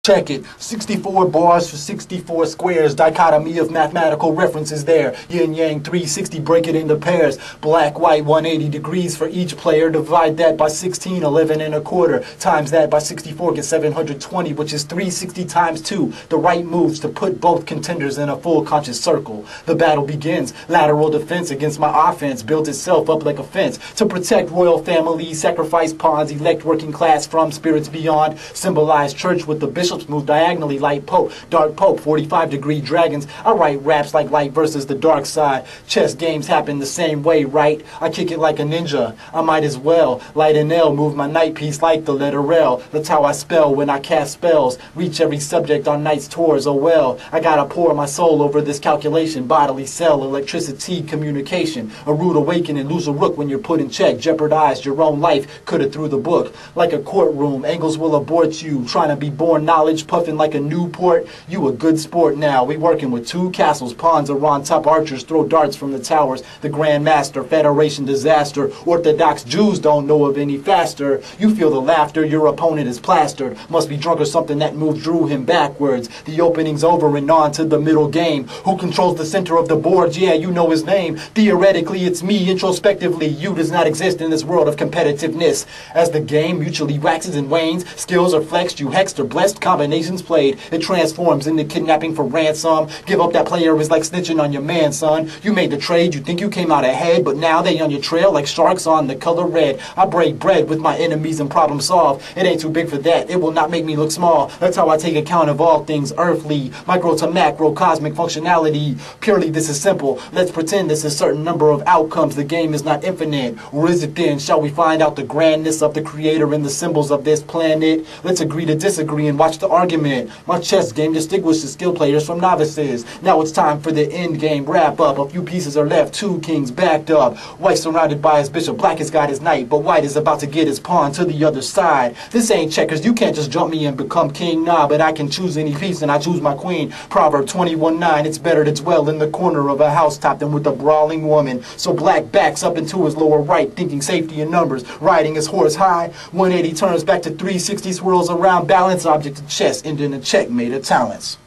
Check it. 64 bars for 64 squares. Dichotomy of mathematical references there. Yin yang 360, break it into pairs. Black, white, 180 degrees for each player. Divide that by 16, 11 and a quarter. Times that by 64, get 720, which is 360 times 2. The right moves to put both contenders in a full conscious circle. The battle begins. Lateral defense against my offense builds itself up like a fence. To protect royal families, sacrifice pawns, elect working class from spirits beyond. Symbolized church with the bishops move diagonally like Pope. Dark Pope, 45-degree dragons. I write raps like light versus the dark side. Chess games happen the same way, right? I kick it like a ninja. I might as well. Light an L, move my night piece like the letter L. That's how I spell when I cast spells. Reach every subject on night's tours, oh well. I gotta pour my soul over this calculation. Bodily cell, electricity, communication. A rude awakening, lose a rook when you're put in check. Jeopardized your own life, coulda through the book. Like a courtroom, angles will abort you. Trying to be born knowledge, puffing like a Newport. You a good sport now. We working with two castles. Pawns are on top, archers throw darts from the towers. The Grand Master, Federation disaster. Orthodox Jews don't know of any faster. You feel the laughter, your opponent is plastered. Must be drunk or something, that move drew him backwards. The opening's over and on to the middle game. Who controls the center of the board? Yeah, you know his name. Theoretically, it's me. Introspectively, you does not exist in this world of competitiveness. As the game mutually waxes and wanes, skills are flexed, you hexed or blessed, combinations played. It transforms into kidnapping for ransom. Give up that player is like snitching on your man, son. You made the trade, you think you came out ahead, but now they on your trail like sharks on the color red. I break bread with my enemies and problem solve. It ain't too big for that, it will not make me look small. That's how I take account of all things earthly. Micro to macro, cosmic functionality. Purely this is simple. Let's pretend this is a certain number of outcomes. The game is not infinite. Or is it then? Shall we find out the grandness of the creator and the symbols of this planet? Let's agree to disagree and watch the argument. My chess game distinguishes skill players from novices. Now it's time for the end game wrap up. A few pieces are left, two kings backed up. White surrounded by his bishop, black has got his knight, but white is about to get his pawn to the other side. This ain't checkers, you can't just jump me and become king, nah, but I can choose any piece and I choose my queen. Proverb 21:9, it's better to dwell in the corner of a housetop than with a brawling woman. So black backs up into his lower right, thinking safety in numbers, riding his horse high. 180 turns back to 360, swirls around, balance object to chess, ending a checkmate of talents.